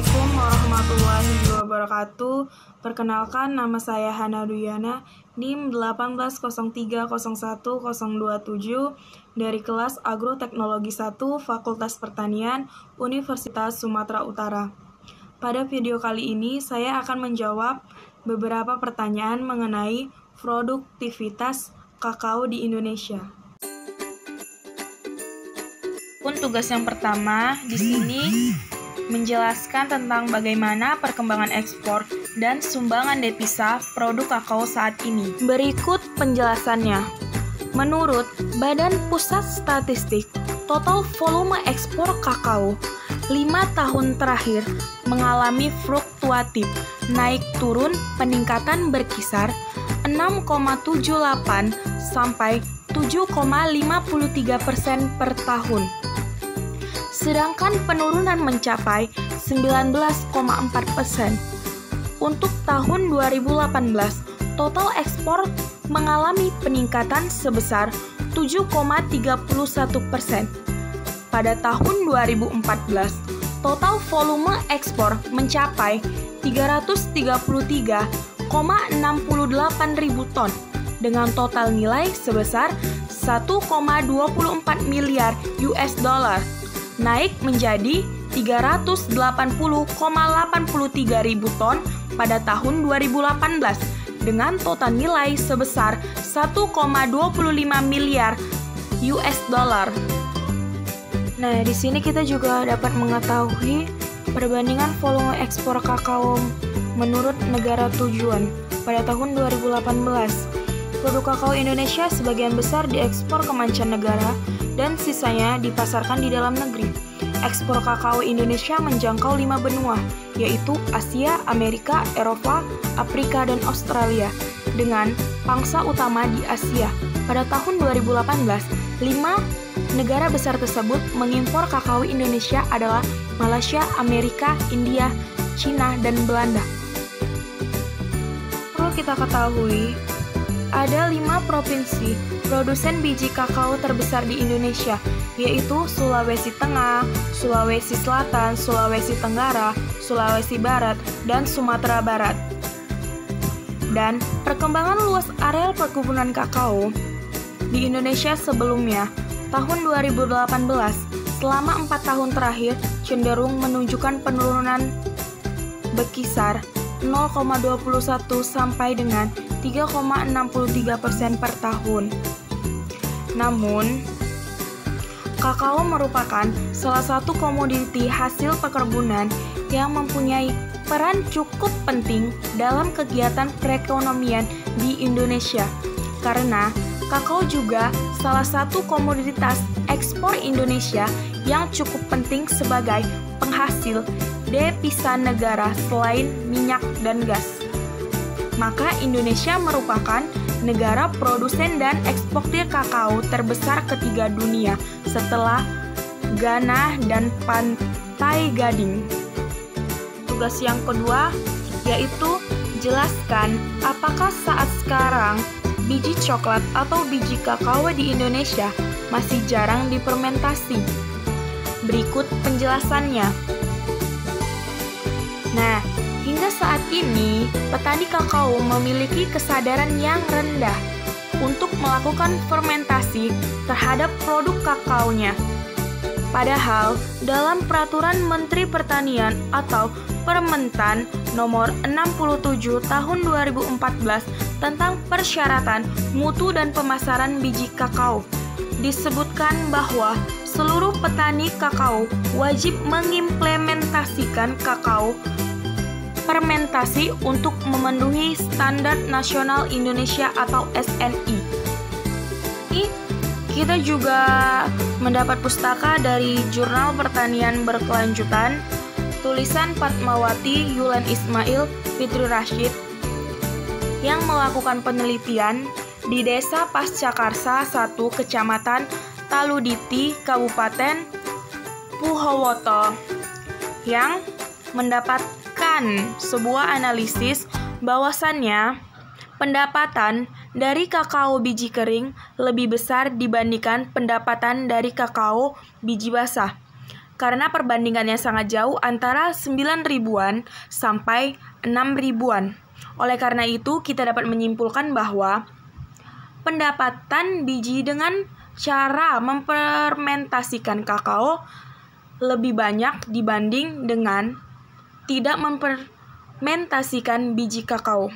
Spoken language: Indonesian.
Assalamualaikum warahmatullahi wabarakatuh. Perkenalkan, nama saya Hana Duyana, NIM 180301027 dari kelas Agroteknologi 1 Fakultas Pertanian Universitas Sumatera Utara. Pada video kali ini, saya akan menjawab beberapa pertanyaan mengenai produktivitas kakao di Indonesia. Tugas yang pertama di sini menjelaskan tentang bagaimana perkembangan ekspor dan sumbangan devisa produk kakao saat ini. Berikut penjelasannya. Menurut Badan Pusat Statistik, total volume ekspor kakao 5 tahun terakhir mengalami fluktuatif, naik turun peningkatan berkisar 6,78 sampai 7,53% per tahun. Sedangkan penurunan mencapai 19,4%. Untuk tahun 2018, total ekspor mengalami peningkatan sebesar 7,31%. Pada tahun 2014, total volume ekspor mencapai 333,68 ribu ton dengan total nilai sebesar 1,24 miliar US dollar. Naik menjadi 380,83 ribu ton pada tahun 2018 dengan total nilai sebesar 1,25 miliar US dollar. Nah, di sini kita juga dapat mengetahui perbandingan volume ekspor kakao menurut negara tujuan pada tahun 2018. Produk kakao Indonesia sebagian besar diekspor ke mancanegara dan sisanya dipasarkan di dalam negeri. Ekspor kakao Indonesia menjangkau 5 benua, yaitu Asia, Amerika, Eropa, Afrika, dan Australia, dengan pangsa utama di Asia. Pada tahun 2018, 5 negara besar tersebut mengimpor kakao Indonesia adalah Malaysia, Amerika, India, Cina, dan Belanda. Perlu kita ketahui, ada 5 provinsi produsen biji kakao terbesar di Indonesia, yaitu Sulawesi Tengah, Sulawesi Selatan, Sulawesi Tenggara, Sulawesi Barat, dan Sumatera Barat. Dan perkembangan luas areal perkebunan kakao di Indonesia sebelumnya, tahun 2018, selama 4 tahun terakhir cenderung menunjukkan penurunan berkisar 0,21 sampai dengan 3,63% per tahun. Namun, kakao merupakan salah satu komoditi hasil perkebunan yang mempunyai peran cukup penting dalam kegiatan perekonomian di Indonesia. Karena kakao juga salah satu komoditas ekspor Indonesia yang cukup penting sebagai penghasil devisa negara selain minyak dan gas. Maka Indonesia merupakan negara produsen dan eksportir kakao terbesar ketiga dunia setelah Ghana dan Pantai Gading. Tugas yang kedua yaitu jelaskan apakah saat sekarang biji coklat atau biji kakao di Indonesia masih jarang difermentasi. Berikut penjelasannya. Nah, hingga saat ini, petani kakao memiliki kesadaran yang rendah untuk melakukan fermentasi terhadap produk kakaonya. Padahal, dalam Peraturan Menteri Pertanian atau Permentan Nomor 67 Tahun 2014 tentang persyaratan mutu dan pemasaran biji kakao, disebutkan bahwa seluruh petani kakao wajib mengimplementasikan kakao fermentasi untuk memenuhi Standar Nasional Indonesia atau SNI. Kita juga mendapat pustaka dari Jurnal Pertanian Berkelanjutan, tulisan Fatmawati Yulan Ismail Fitri Rashid, yang melakukan penelitian di Desa Pascakarsa 1, Kecamatan Taluditi, Kabupaten Puhowotto, yang mendapatkan sebuah analisis bahwasannya pendapatan dari kakao biji kering lebih besar dibandingkan pendapatan dari kakao biji basah. karena perbandingannya sangat jauh antara 9 ribuan sampai 6 ribuan. Oleh karena itu, kita dapat menyimpulkan bahwa pendapatan biji dengan cara memfermentasikan kakao lebih banyak dibanding dengan tidak memfermentasikan biji kakao.